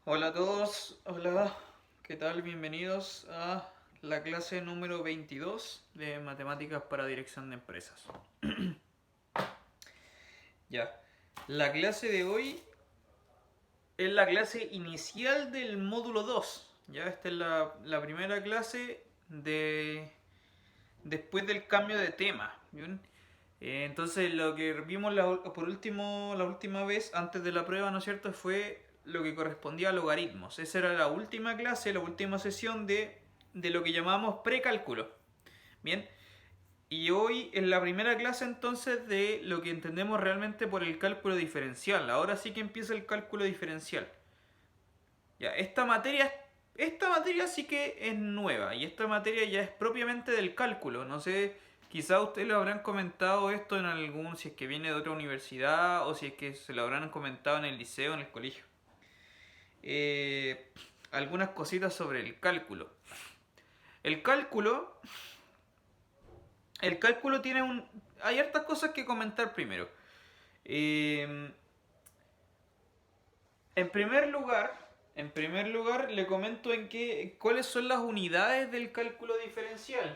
Hola a todos, hola, ¿qué tal? Bienvenidos a la clase número 22 de Matemáticas para Dirección de Empresas. Ya, la clase de hoy es la clase inicial del módulo 2. Ya, esta es la primera clase después del cambio de tema. ¿Bien? Entonces lo que vimos por último, la última vez antes de la prueba, ¿no es cierto?, fue lo que correspondía a logaritmos. Esa era la última clase, la última sesión de lo que llamamos precálculo. Bien, y hoy es la primera clase entonces de lo que entendemos realmente por el cálculo diferencial. Ahora sí que empieza el cálculo diferencial. Ya, esta materia sí que es nueva y esta materia ya es propiamente del cálculo. No sé, quizá ustedes lo habrán comentado esto en algún, si es que viene de otra universidad o si es que se lo habrán comentado en el liceo, en el colegio. Eh, Algunas cositas sobre el cálculo. El cálculo, el cálculo tiene un... Hay hartas cosas que comentar primero. Eh, En primer lugar, le comento cuáles son las unidades del cálculo diferencial.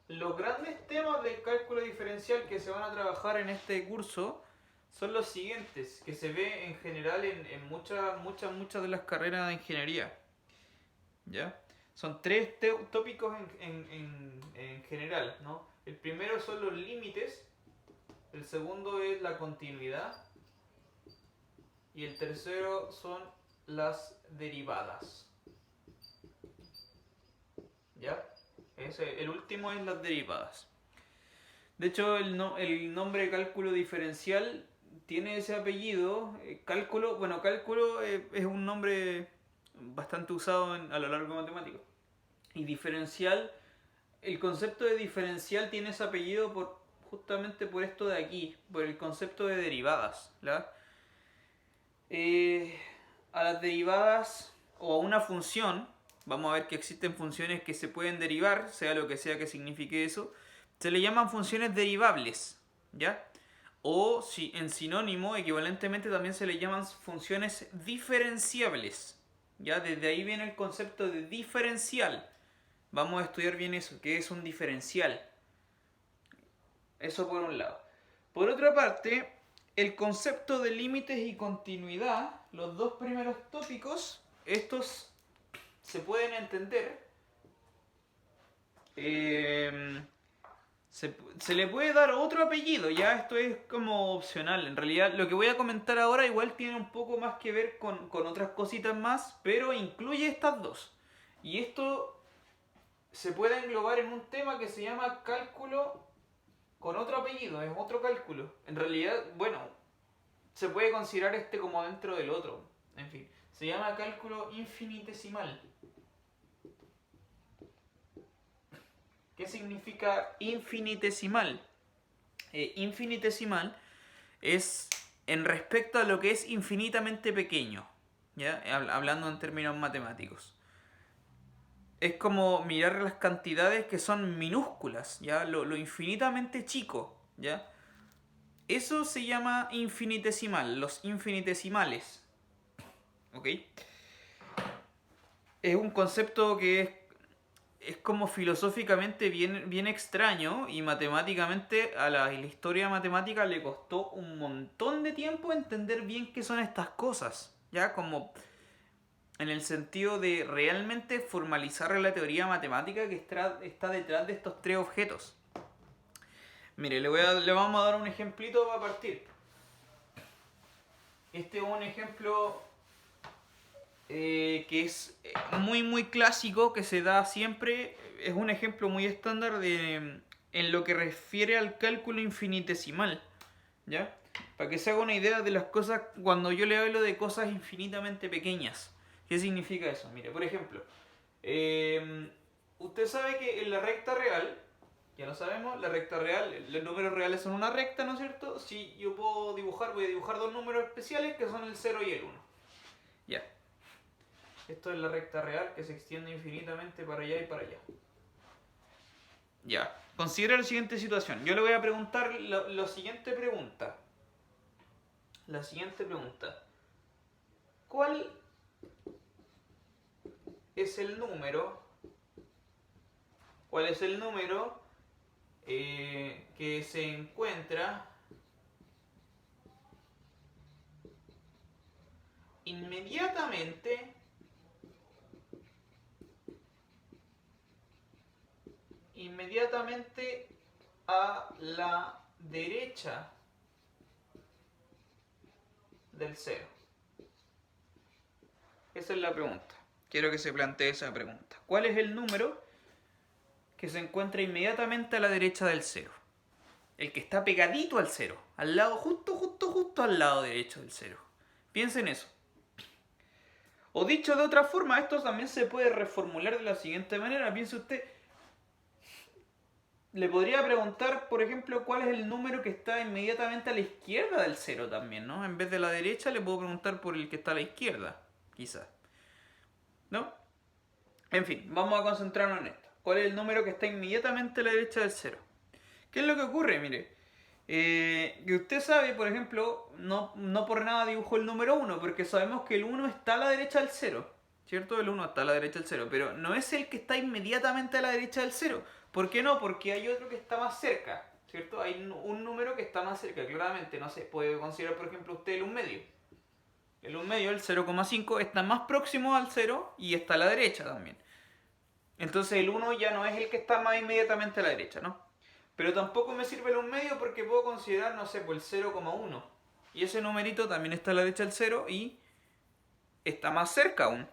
Los grandes temas del cálculo diferencial que se van a trabajar en este curso son los siguientes, que se ve en general en muchas de las carreras de ingeniería. ¿Ya? Son tres tópicos en general, ¿no? El primero son los límites, el segundo es la continuidad y el tercero son las derivadas. ¿Ya? El último es las derivadas. De hecho, el nombre cálculo diferencial tiene ese apellido. Cálculo es un nombre bastante usado a lo largo de matemáticas. Y diferencial, el concepto de diferencial tiene ese apellido justamente por esto de aquí, por el concepto de derivadas. ¿La? Eh, a las derivadas o a una función, vamos a ver que existen funciones que se pueden derivar, sea lo que sea que signifique eso, se le llaman funciones derivables, ¿ya? O si en sinónimo, equivalentemente también se le llaman funciones diferenciables, ¿ya? Desde ahí viene el concepto de diferencial. Vamos a estudiar bien eso, qué es un diferencial. Eso por un lado. Por otra parte, el concepto de límites y continuidad, los dos primeros tópicos, estos se pueden entender. eh, se le puede dar otro apellido, ya esto es como opcional. En realidad, lo que voy a comentar ahora igual tiene un poco más que ver con otras cositas más, pero incluye estas dos. Y esto se puede englobar en un tema que se llama cálculo con otro apellido, es otro cálculo. En realidad, bueno, se puede considerar este como dentro del otro. En fin, se llama cálculo infinitesimal. ¿Qué significa infinitesimal? Infinitesimal es en respecto a lo que es infinitamente pequeño, ¿ya? Hablando en términos matemáticos. Es como mirar las cantidades que son minúsculas, ¿ya? Lo infinitamente chico, ¿ya? Eso se llama infinitesimal, los infinitesimales, ¿ok? Es un concepto que es como filosóficamente bien extraño y matemáticamente a la historia matemática le costó un montón de tiempo entender bien qué son estas cosas. Ya como en el sentido de realmente formalizar la teoría matemática que está detrás de estos tres objetos. Mire, le vamos a dar un ejemplito para partir. Este es un ejemplo que es muy clásico, que se da siempre, es un ejemplo muy estándar en lo que refiere al cálculo infinitesimal, ¿ya? Para que se haga una idea de las cosas, cuando yo le hablo de cosas infinitamente pequeñas, ¿qué significa eso? Mire, por ejemplo, usted sabe que en la recta real, ya lo sabemos, la recta real, los números reales son una recta, ¿no es cierto? Si yo puedo dibujar, voy a dibujar dos números especiales que son el cero y el uno. Ya. Esto es la recta real que se extiende infinitamente para allá y para allá. Ya. Considera la siguiente situación. Yo le voy a preguntar la siguiente pregunta. la siguiente pregunta. ¿Cuál es el número? ¿Cuál es el número que se encuentra inmediatamente a la derecha del 0? Esa es la pregunta. Quiero que se plantee esa pregunta. ¿Cuál es el número que se encuentra inmediatamente a la derecha del 0? El que está pegadito al 0. Al lado, justo al lado derecho del 0. Piensen en eso. O dicho de otra forma, esto también se puede reformular de la siguiente manera. Piense usted, le podría preguntar, por ejemplo, cuál es el número que está inmediatamente a la izquierda del 0 también, ¿no? En vez de la derecha, le puedo preguntar por el que está a la izquierda, quizás. ¿No? En fin, vamos a concentrarnos en esto. ¿Cuál es el número que está inmediatamente a la derecha del 0? ¿Qué es lo que ocurre? Mire, que usted sabe, por ejemplo, no por nada dibujó el número 1, porque sabemos que el 1 está a la derecha del 0, ¿cierto? El 1 está a la derecha del 0, pero no es el que está inmediatamente a la derecha del 0. ¿Por qué no? Porque hay otro que está más cerca, ¿cierto? Hay un número que está más cerca, claramente, no sé, puede considerar, por ejemplo, usted el 1 medio. El 1 medio, el 0,5, está más próximo al 0 y está a la derecha también. Entonces el 1 ya no es el que está más inmediatamente a la derecha, ¿no? Pero tampoco me sirve el 1 medio porque puedo considerar, no sé, pues el 0,1. Y ese numerito también está a la derecha del 0 y está más cerca aún.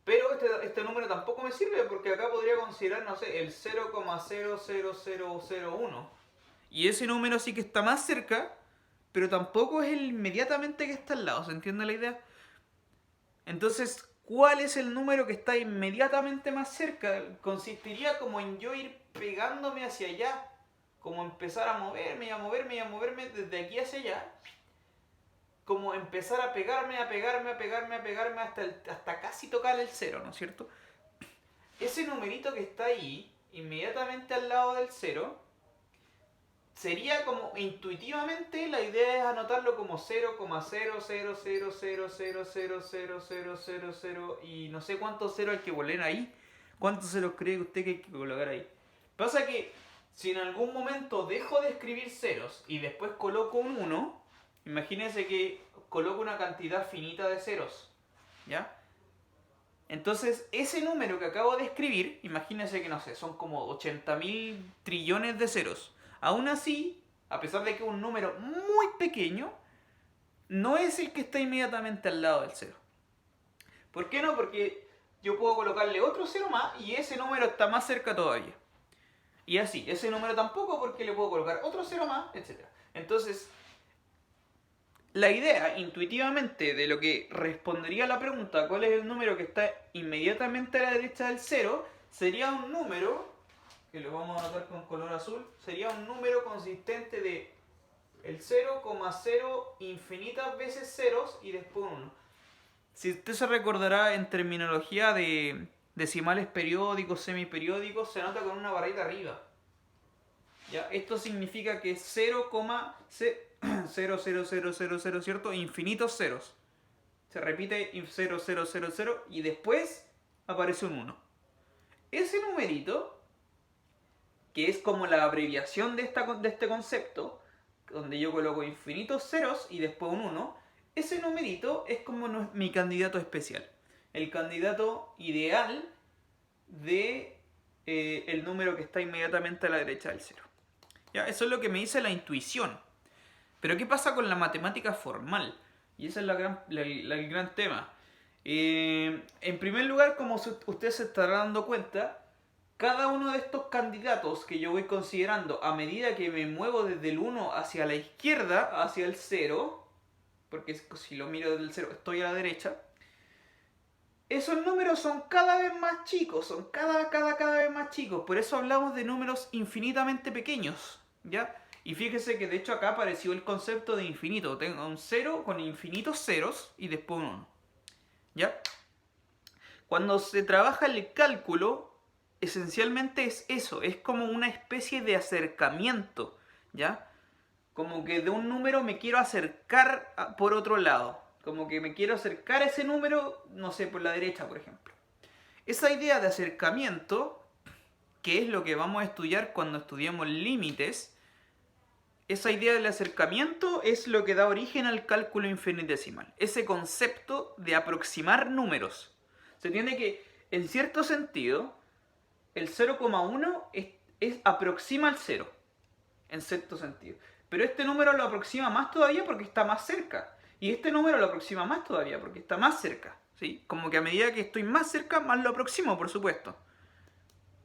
Pero este número tampoco me sirve porque acá podría considerar, no sé, el 0,00001. Y ese número sí que está más cerca, pero tampoco es el inmediatamente que está al lado. ¿Se entiende la idea? Entonces, ¿cuál es el número que está inmediatamente más cerca? Consistiría como en yo ir pegándome hacia allá. Como empezar a moverme desde aquí hacia allá. Como empezar a pegarme hasta casi tocar el 0, ¿no es cierto? Ese numerito que está ahí, inmediatamente al lado del 0, sería como intuitivamente la idea es anotarlo como 0,00000000000 y no sé cuántos ceros hay que poner ahí. ¿Cuántos ceros cree usted que hay que colocar ahí? Pasa que si en algún momento dejo de escribir ceros y después coloco un 1, imagínense que coloco una cantidad finita de ceros, ¿ya? Entonces, ese número que acabo de escribir, imagínense que no sé, son como 80.000 trillones de ceros. Aún así, a pesar de que es un número muy pequeño, no es el que está inmediatamente al lado del 0. ¿Por qué no? Porque yo puedo colocarle otro 0 más y ese número está más cerca todavía. Y así, ese número tampoco porque le puedo colocar otro 0 más, etc. Entonces, la idea intuitivamente de lo que respondería a la pregunta ¿cuál es el número que está inmediatamente a la derecha del 0? Sería un número, que lo vamos a anotar con color azul, sería un número consistente de el 0,0 infinitas veces ceros y después 1. Si usted se recordará en terminología de decimales periódicos, semiperiódicos, se anota con una barrita arriba. ¿Ya? Esto significa que 0,00000, ¿cierto? Infinitos ceros. Se repite 0000 y después aparece un 1. Ese numerito, que es como la abreviación de este concepto, donde yo coloco infinitos ceros y después un 1, ese numerito es como mi candidato especial. El candidato ideal de el número que está inmediatamente a la derecha del 0. ¿Ya? Eso es lo que me dice la intuición. Pero ¿qué pasa con la matemática formal? Y ese es el gran tema. En primer lugar, como usted se estará dando cuenta, cada uno de estos candidatos que yo voy considerando a medida que me muevo desde el 1 hacia la izquierda, hacia el 0, porque si lo miro desde el 0 estoy a la derecha, esos números son cada vez más chicos, son cada vez más chicos. Por eso hablamos de números infinitamente pequeños, ¿ya? Y fíjese que de hecho acá apareció el concepto de infinito. Tengo un 0 con infinitos ceros y después un 1, ¿ya? Cuando se trabaja el cálculo, esencialmente es eso, es como una especie de acercamiento, ¿ya? como que de un número me quiero acercar por otro lado. Como que me quiero acercar a ese número, no sé, por la derecha, por ejemplo. Esa idea de acercamiento, que es lo que vamos a estudiar cuando estudiamos límites, esa idea del acercamiento es lo que da origen al cálculo infinitesimal. Ese concepto de aproximar números. Se entiende que, en cierto sentido, el 0,1 aproxima al 0. En cierto sentido. Pero este número lo aproxima más todavía porque está más cerca. Y este número lo aproxima más todavía porque está más cerca. ¿Sí? Como que a medida que estoy más cerca, más lo aproximo, por supuesto.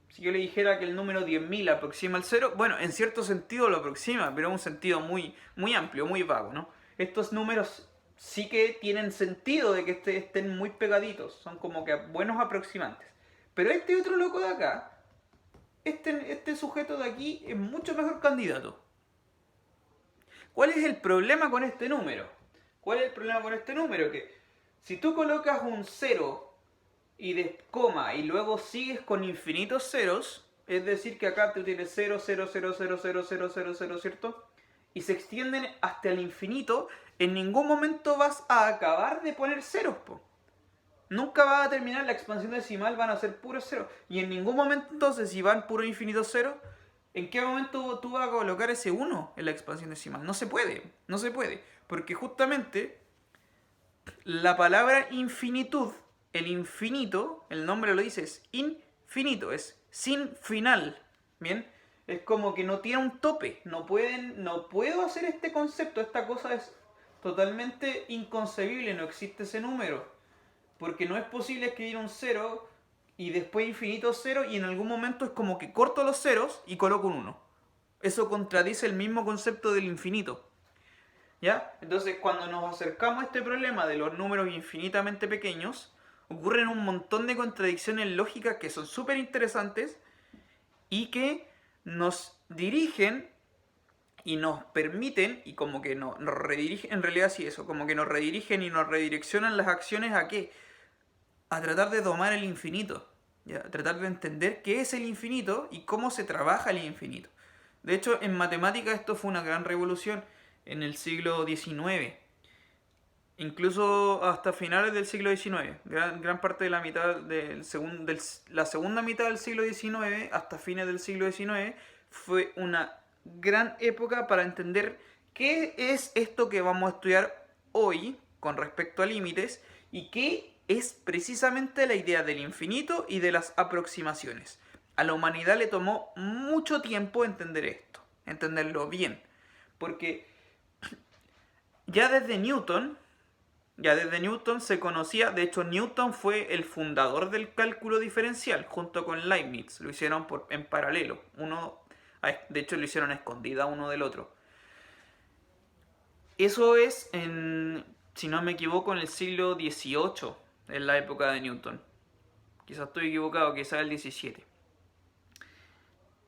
Si yo le dijera que el número 10.000 aproxima al 0, bueno, en cierto sentido lo aproxima, pero en un sentido muy, muy amplio, muy vago, ¿no? Estos números sí que tienen sentido de que estén muy pegaditos, son como que buenos aproximantes. Pero este otro loco de acá, este sujeto de aquí es mucho mejor candidato. ¿Cuál es el problema con este número? ¿Cuál es el problema con este número? Que si tú colocas un 0 y de coma y luego sigues con infinitos ceros, es decir que acá tú tienes 0, 0, 0, 0, 0, 0, 0, 0, ¿cierto? Y se extienden hasta el infinito, en ningún momento vas a acabar de poner ceros, po. Nunca va a terminar la expansión decimal, van a ser puros ceros. Y en ningún momento entonces, si van puro infinito cero, ¿en qué momento tú vas a colocar ese 1 en la expansión decimal? No se puede, no se puede. Porque justamente la palabra infinitud, el infinito, el nombre lo dice, es infinito, es sin final. ¿Bien? Es como que no tiene un tope. No puedo hacer este concepto, esta cosa es totalmente inconcebible, no existe ese número. Porque no es posible escribir un 0 y después infinito 0 y en algún momento es como que corto los ceros y coloco un 1. Eso contradice el mismo concepto del infinito. ¿Ya? Entonces, cuando nos acercamos a este problema de los números infinitamente pequeños, ocurren un montón de contradicciones lógicas que son súper interesantes y que nos dirigen y nos permiten, y como que nos redirigen, en realidad sí eso, como que nos redirigen y nos redireccionan las acciones a qué? A tratar de domar el infinito, ¿ya? A tratar de entender qué es el infinito y cómo se trabaja el infinito. De hecho, en matemáticas esto fue una gran revolución en el siglo XIX, incluso hasta finales del siglo XIX. Gran parte de la mitad la segunda mitad del siglo XIX hasta fines del siglo XIX fue una gran época para entender qué es esto que vamos a estudiar hoy con respecto a límites y qué es precisamente la idea del infinito y de las aproximaciones. A la humanidad le tomó mucho tiempo entender esto, entenderlo bien, porque ya desde Newton se conocía, de hecho Newton fue el fundador del cálculo diferencial junto con Leibniz, lo hicieron en paralelo, de hecho lo hicieron a escondida uno del otro. Eso es, si no me equivoco, en el siglo XVIII, en la época de Newton. Quizás estoy equivocado, quizás el XVII.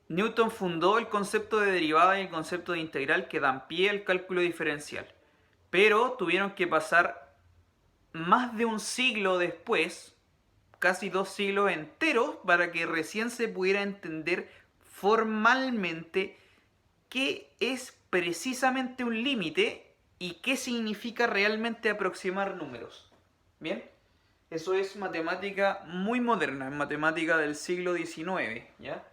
Newton fundó el concepto de derivada y el concepto de integral que dan pie al cálculo diferencial. Pero tuvieron que pasar más de un siglo después, casi 2 siglos enteros, para que recién se pudiera entender formalmente qué es precisamente un límite y qué significa realmente aproximar números. ¿Bien? Eso es matemática muy moderna, matemática del siglo XIX, ¿ya?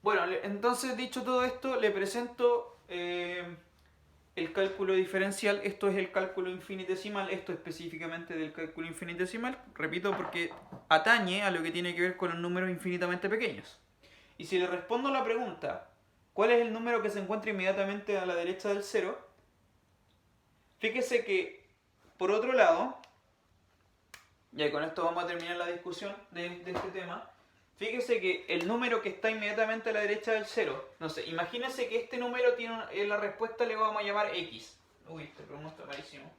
Bueno, entonces dicho todo esto, le presento el cálculo diferencial. Esto es el cálculo infinitesimal, esto específicamente del cálculo infinitesimal, repito, porque atañe a lo que tiene que ver con los números infinitamente pequeños. Y si le respondo a la pregunta, ¿cuál es el número que se encuentra inmediatamente a la derecha del 0? Fíjese que, por otro lado, y con esto vamos a terminar la discusión de este tema, fíjese que el número que está inmediatamente a la derecha del 0, no sé, imagínese que este número tiene la respuesta le vamos a llamar X. Uy, este programa está malísimo.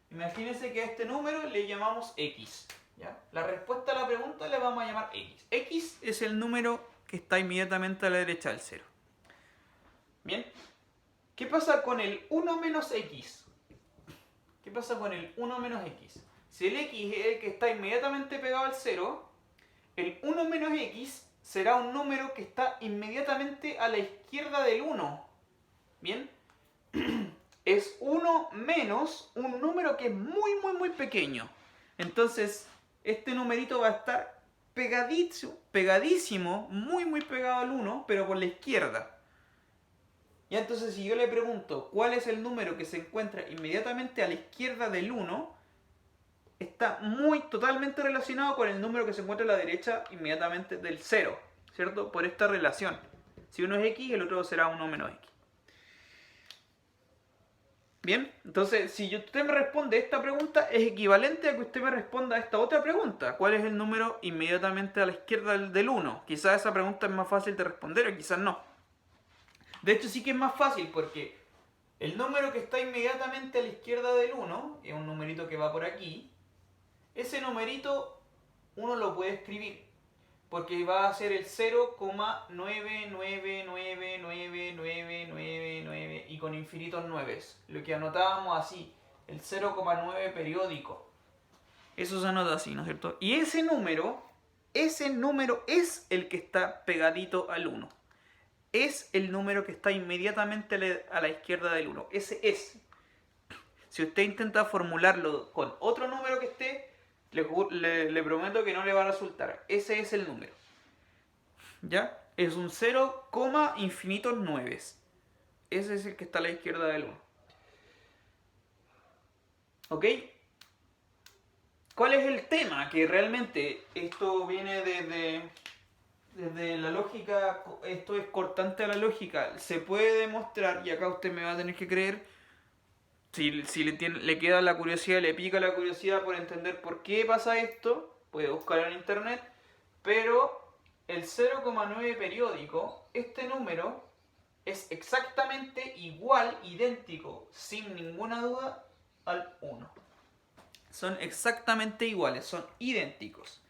Imagínese que a este número le llamamos X, ¿ya? La respuesta a la pregunta le vamos a llamar X. X es el número que está inmediatamente a la derecha del 0. Bien. ¿Qué pasa con el 1 menos X? ¿Qué pasa con el 1 menos X? Si el X es el que está inmediatamente pegado al 0, el 1 menos X será un número que está inmediatamente a la izquierda del 1. ¿Bien? Es 1 menos un número que es muy, muy, muy pequeño. Entonces, este numerito va a estar pegadísimo, muy, muy pegado al 1, pero por la izquierda. Y entonces, si yo le pregunto cuál es el número que se encuentra inmediatamente a la izquierda del 1, está totalmente relacionado con el número que se encuentra a la derecha inmediatamente del 0, ¿cierto? Por esta relación. Si uno es x, el otro será 1 menos x. Bien, entonces si usted me responde esta pregunta, es equivalente a que usted me responda a esta otra pregunta. ¿Cuál es el número inmediatamente a la izquierda del 1? Quizás esa pregunta es más fácil de responder o quizás no. De hecho sí que es más fácil porque el número que está inmediatamente a la izquierda del 1, es un numerito que va por aquí, ese numerito uno lo puede escribir porque va a ser el 0,9999999 y con infinitos 9, lo que anotábamos así, el 0,9 periódico. Eso se anota así, ¿no es cierto? Y ese número es el que está pegadito al 1. Es el número que está inmediatamente a la izquierda del 1. Ese es. Si usted intenta formularlo con otro número que esté, le prometo que no le va a resultar. Ese es el número. ¿Ya? Es un 0, infinitos 9. Ese es el que está a la izquierda del 1. ¿Ok? ¿Cuál es el tema? Que realmente esto viene desde la lógica, esto es cortante a la lógica. Se puede demostrar, y acá usted me va a tener que creer, si le queda la curiosidad, le pica la curiosidad por entender por qué pasa esto, puede buscarlo en internet, pero el 0,9 periódico, este número es exactamente igual, idéntico, sin ninguna duda, al 1. Son exactamente iguales, son idénticos.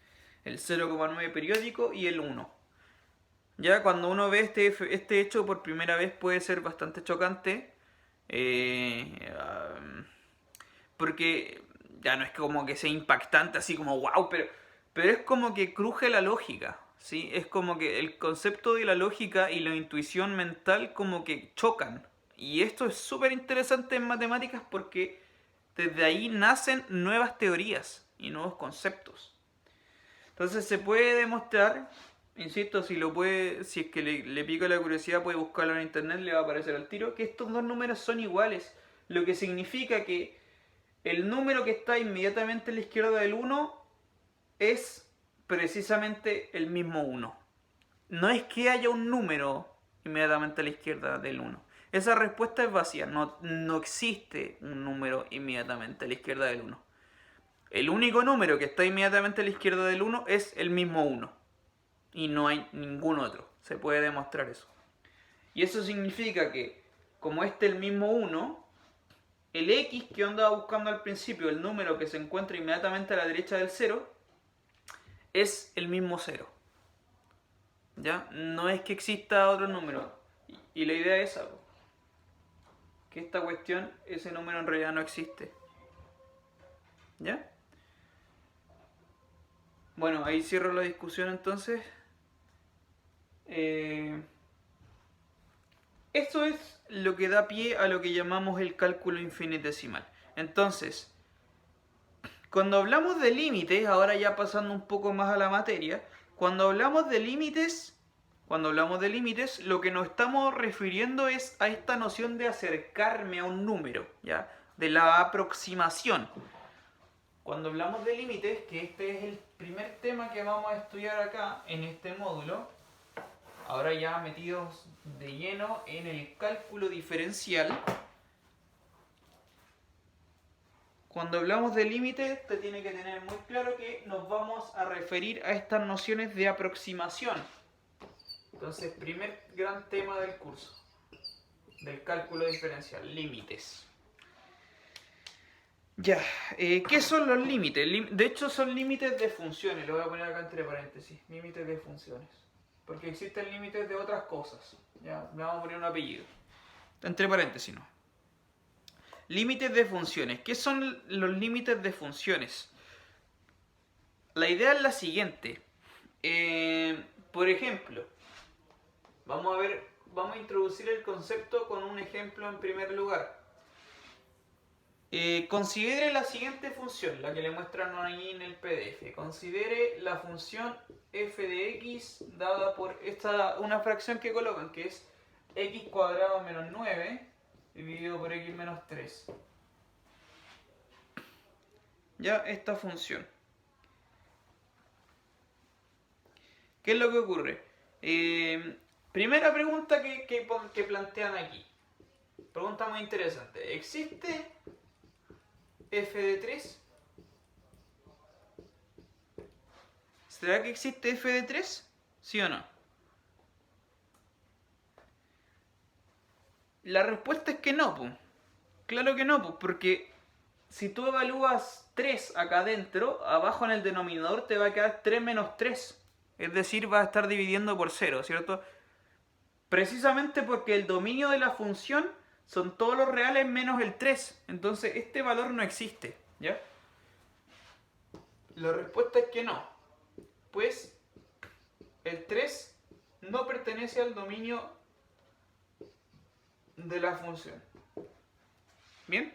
El 0,9 periódico y el 1. Ya cuando uno ve este hecho por primera vez puede ser bastante chocante. Porque ya no es como que sea impactante así como wow, pero es como que cruje la lógica, ¿sí? Es como que el concepto de la lógica y la intuición mental como que chocan. Y esto es súper interesante en matemáticas porque desde ahí nacen nuevas teorías y nuevos conceptos. Entonces se puede demostrar, insisto, si es que le pica la curiosidad, puede buscarlo en internet, le va a aparecer al tiro, que estos dos números son iguales, lo que significa que el número que está inmediatamente a la izquierda del 1 es precisamente el mismo 1. No es que haya un número inmediatamente a la izquierda del 1. Esa respuesta es vacía, no existe un número inmediatamente a la izquierda del 1. El único número que está inmediatamente a la izquierda del 1 es el mismo 1. Y no hay ningún otro. Se puede demostrar eso. Y eso significa que, como este es el mismo 1, el x que yo andaba buscando al principio, el número que se encuentra inmediatamente a la derecha del 0, es el mismo 0. ¿Ya? No es que exista otro número. Y la idea es algo. Que esta cuestión, ese número en realidad no existe. ¿Ya? Bueno, ahí cierro la discusión entonces. Esto es lo que da pie a lo que llamamos el cálculo infinitesimal. Entonces, cuando hablamos de límites, ahora ya pasando un poco más a la materia, cuando hablamos de límites, lo que nos estamos refiriendo es a esta noción de acercarme a un número, ¿ya? De la aproximación. Cuando hablamos de límites, que este es el primer tema que vamos a estudiar acá en este módulo, ahora ya metidos de lleno en el cálculo diferencial. Cuando hablamos de límites, te tiene que tener muy claro que nos vamos a referir a estas nociones de aproximación. Entonces, primer gran tema del curso, del cálculo diferencial, límites. Ya, ¿qué son los límites? De hecho, son límites de funciones. Lo voy a poner acá entre paréntesis. Límites de funciones. Porque existen límites de otras cosas. Ya, le vamos a poner un apellido. Entre paréntesis, no. Límites de funciones. ¿Qué son los límites de funciones? La idea es la siguiente. Por ejemplo, vamos a introducir el concepto con un ejemplo en primer lugar. Considere la siguiente función, la que le muestran ahí en el PDF. Considere la función f de x dada por una fracción que colocan, que es x cuadrado menos 9 dividido por x menos 3. Ya, esta función. ¿Qué es lo que ocurre? Primera pregunta que plantean aquí. Pregunta muy interesante. ¿Existe f de 3? ¿Será que existe f de 3? ¿Sí o no? La respuesta es que no, pues. Claro que no, pues, porque si tú evalúas 3 acá adentro, abajo en el denominador te va a quedar 3 menos 3. Es decir, va a estar dividiendo por 0, ¿cierto? Precisamente porque el dominio de la función son todos los reales menos el 3. Entonces este valor no existe, ¿ya? La respuesta es que no. Pues el 3 no pertenece al dominio de la función. ¿Bien?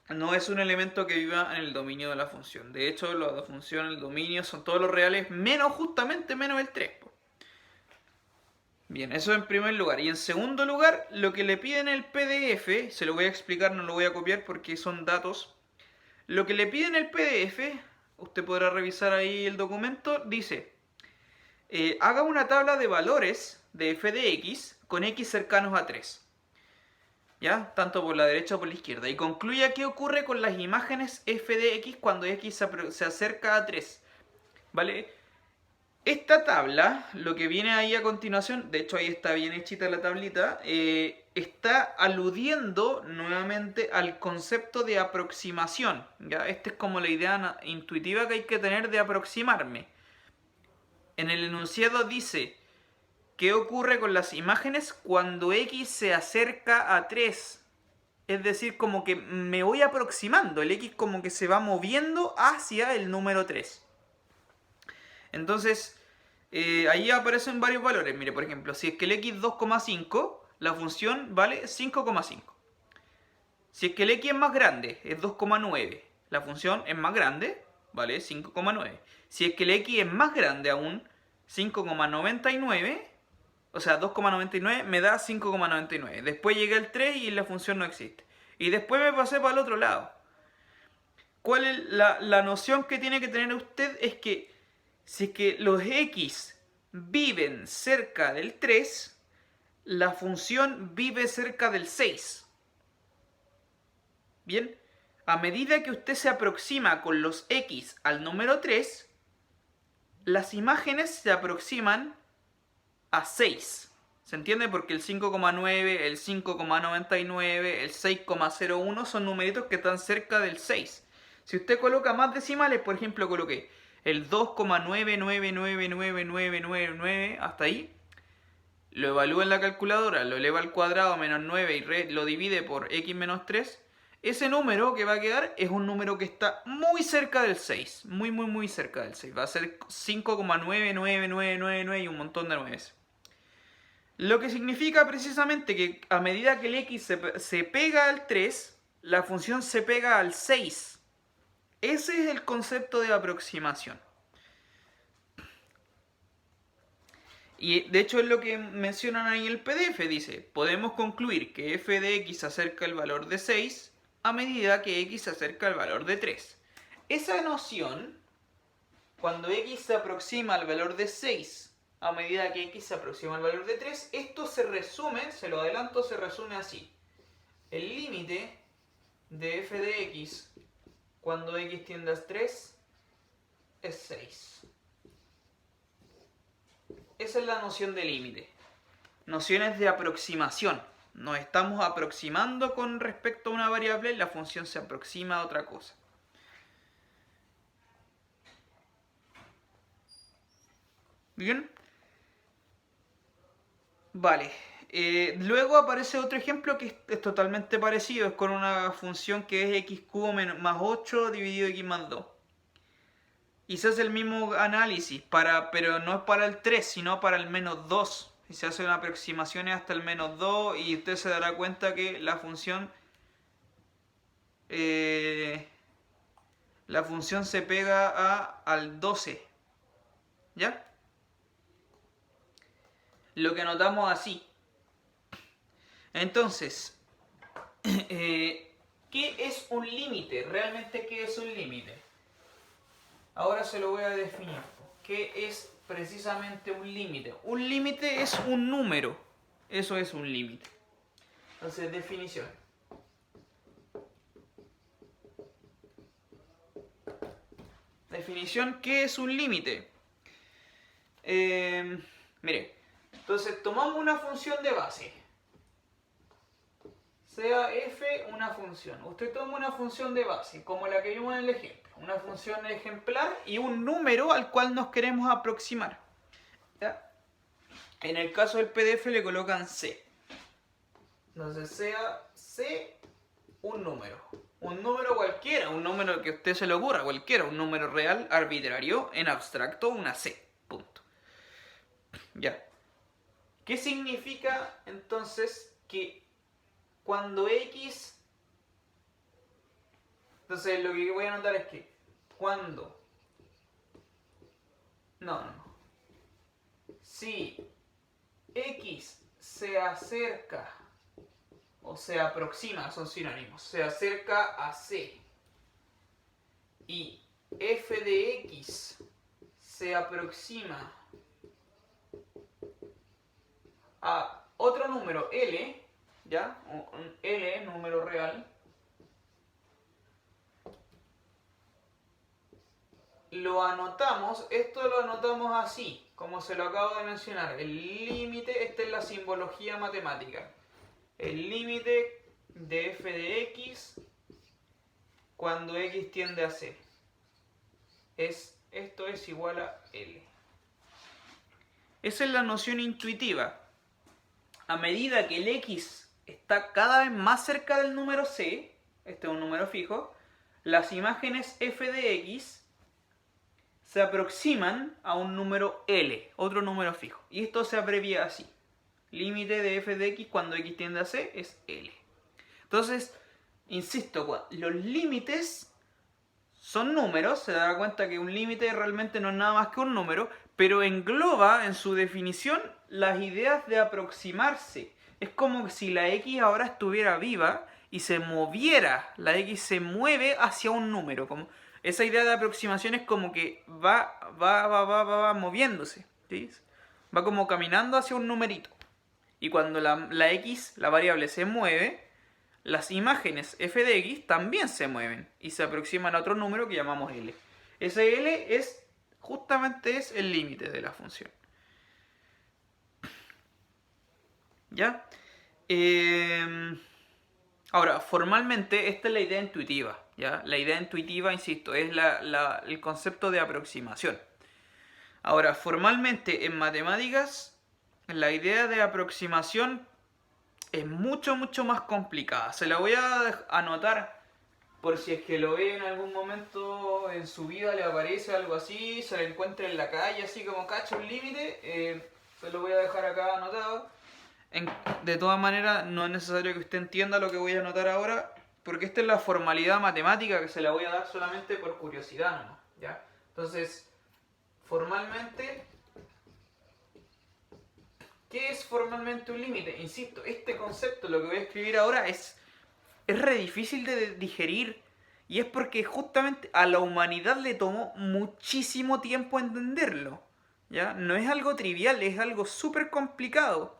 No es un elemento que viva en el dominio de la función. De hecho, la función, el dominio son todos los reales menos justamente menos el 3. Bien, eso en primer lugar. Y en segundo lugar, lo que le piden el PDF, se lo voy a explicar, no lo voy a copiar porque son datos. Lo que le piden el PDF, usted podrá revisar ahí el documento, dice, haga una tabla de valores de f de x con x cercanos a 3. ¿Ya? Tanto por la derecha como por la izquierda. Y concluya qué ocurre con las imágenes f de x cuando x se acerca a 3. ¿Vale? Esta tabla, lo que viene ahí a continuación, de hecho ahí está bien hechita la tablita, está aludiendo nuevamente al concepto de aproximación. ¿Ya? Esta es como la idea intuitiva que hay que tener de aproximarme. En el enunciado dice, ¿qué ocurre con las imágenes cuando x se acerca a 3? Es decir, como que me voy aproximando, el x como que se va moviendo hacia el número 3. Entonces, ahí aparecen varios valores. Mire, por ejemplo, si es que el x es 2,5, la función vale 5,5. Si es que el x es más grande, es 2,9, la función es más grande, vale 5,9. Si es que el x es más grande aún, 5,99, o sea, 2,99 me da 5,99. Después llegué al 3 y la función no existe. Y después me pasé para el otro lado. ¿Cuál es la noción que tiene que tener usted? Es que si es que los x viven cerca del 3, la función vive cerca del 6. Bien, a medida que usted se aproxima con los x al número 3, las imágenes se aproximan a 6. ¿Se entiende? Porque el 5,9, el 5,99, el 6,01 son numeritos que están cerca del 6. Si usted coloca más decimales, por ejemplo, coloqué el 2,9999999 hasta ahí, lo evalúa en la calculadora, lo eleva al cuadrado menos 9 y lo divide por x menos 3, ese número que va a quedar es un número que está muy cerca del 6, muy cerca del 6, va a ser 5,99999 y un montón de 9. Lo que significa precisamente que a medida que el x se pega al 3, la función se pega al 6. Ese es el concepto de aproximación. Y de hecho es lo que mencionan ahí en el PDF. Dice, podemos concluir que f de x se acerca al valor de 6 a medida que x se acerca al valor de 3. Esa noción, cuando x se aproxima al valor de 6 a medida que x se aproxima al valor de 3, esto se resume, se lo adelanto, se resume así. El límite de f de x cuando x tiende a 3 es 6. Esa es la noción de límite. Nociones de aproximación. Nos estamos aproximando con respecto a una variable y la función se aproxima a otra cosa. ¿Bien? Vale. Luego aparece otro ejemplo que es totalmente parecido. Es con una función que es x cubo más 8 dividido x más 2. y se hace el mismo análisis, pero no es para el 3, sino para el -2. Y se hace una aproximación hasta el -2 y usted se dará cuenta que la función se pega al 12. ¿Ya? Lo que anotamos así. Entonces, ¿qué es un límite? ¿Realmente qué es un límite? Ahora se lo voy a definir. ¿Qué es precisamente un límite? Un límite es un número. Eso es un límite. Entonces, definición. Definición, ¿qué es un límite? Mire, entonces tomamos una función de base. Sea f una función. Usted toma una función de base, como la que vimos en el ejemplo. Una función ejemplar y un número al cual nos queremos aproximar. ¿Ya? En el caso del PDF le colocan c. Entonces sea c un número. Un número cualquiera, un número que a usted se le ocurra, cualquiera. Un número real, arbitrario, en abstracto, una c. Punto. Ya. ¿Qué significa entonces que cuando x... Entonces lo que voy a anotar es que cuando... No. Si x se acerca o se aproxima, son sinónimos, se acerca a c y f de x se aproxima a otro número L, ¿ya? Un L, número real, lo anotamos, esto lo anotamos así, como se lo acabo de mencionar. El límite, esta es la simbología matemática. El límite de f de x cuando x tiende a c. Esto es igual a L. Esa es la noción intuitiva. A medida que el x está cada vez más cerca del número c, este es un número fijo, las imágenes f de x se aproximan a un número L, otro número fijo. Y esto se abrevia así. Límite de f de x cuando x tiende a c es L. Entonces, insisto, los límites son números. Se dará cuenta que un límite realmente no es nada más que un número, pero engloba en su definición las ideas de aproximarse. Es como si la x ahora estuviera viva y se moviera. La x se mueve hacia un número. Como esa idea de aproximación es como que va moviéndose. ¿Sí? Va como caminando hacia un numerito. Y cuando la x, la variable, se mueve, las imágenes f de x también se mueven y se aproximan a otro número que llamamos L. Ese L justamente es el límite de la función. ¿Ya? Ahora, formalmente esta es la idea intuitiva. ¿Ya? La idea intuitiva, insisto, es el concepto de aproximación. Ahora, formalmente en matemáticas, la idea de aproximación es mucho más complicada. Se la voy a anotar por si es que lo ve en algún momento en su vida, le aparece algo así, se le encuentra en la calle, así como cacha un límite. Se lo voy a dejar acá anotado. De todas maneras, no es necesario que usted entienda lo que voy a anotar ahora, porque esta es la formalidad matemática que se la voy a dar solamente por curiosidad nomás, ¿ya? Entonces, formalmente, ¿qué es formalmente un límite? Insisto, este concepto, lo que voy a escribir ahora, es re difícil de digerir. Y es porque justamente a la humanidad le tomó muchísimo tiempo entenderlo. ¿Ya? No es algo trivial, es algo súper complicado.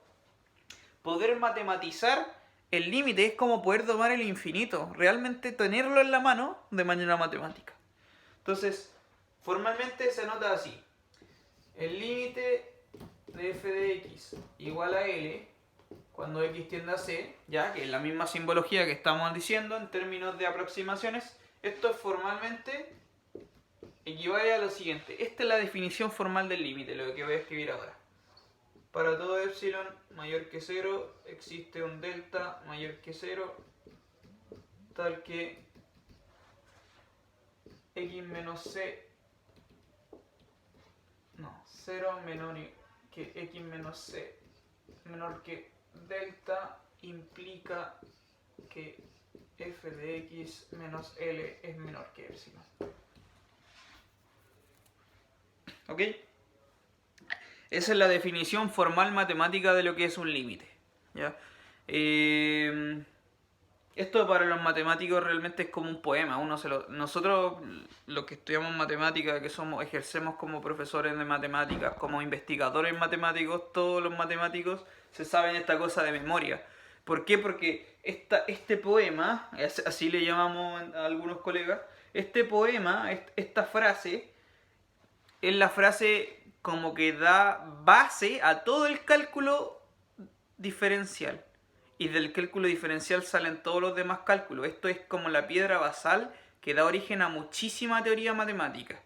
Poder matematizar el límite es como poder tomar el infinito. Realmente tenerlo en la mano de manera matemática. Entonces, formalmente se nota así. El límite de f de x igual a L cuando x tiende a c, ya que es la misma simbología que estamos diciendo en términos de aproximaciones. Esto formalmente equivale a lo siguiente. Esta es la definición formal del límite, lo que voy a escribir ahora. Para todo epsilon mayor que 0 existe un delta mayor que 0 tal que x menos c 0 menor que x menos c menor que delta implica que f de x menos L es menor que epsilon. ¿Ok? Esa es la definición formal matemática de lo que es un límite. ¿Ya? Esto para los matemáticos realmente es como un poema. Nosotros, los que estudiamos matemáticas, que ejercemos como profesores de matemáticas, como investigadores matemáticos, todos los matemáticos se saben esta cosa de memoria. ¿Por qué? Porque este poema, así le llamamos a algunos colegas, este poema, esta frase, es la frase como que da base a todo el cálculo diferencial. Y del cálculo diferencial salen todos los demás cálculos. Esto es como la piedra basal que da origen a muchísima teoría matemática.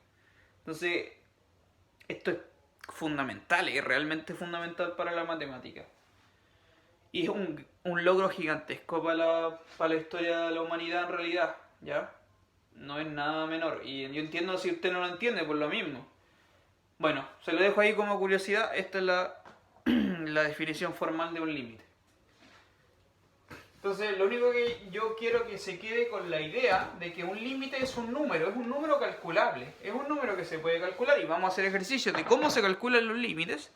Entonces, esto es fundamental, es realmente fundamental para la matemática. Y es un logro gigantesco para la historia de la humanidad en realidad, ¿ya? No es nada menor. Y yo entiendo si usted no lo entiende por lo mismo. Bueno, se lo dejo ahí como curiosidad. Esta es la definición formal de un límite. Entonces, lo único que yo quiero que se quede con la idea de que un límite es un número calculable, es un número que se puede calcular y vamos a hacer ejercicios de cómo se calculan los límites,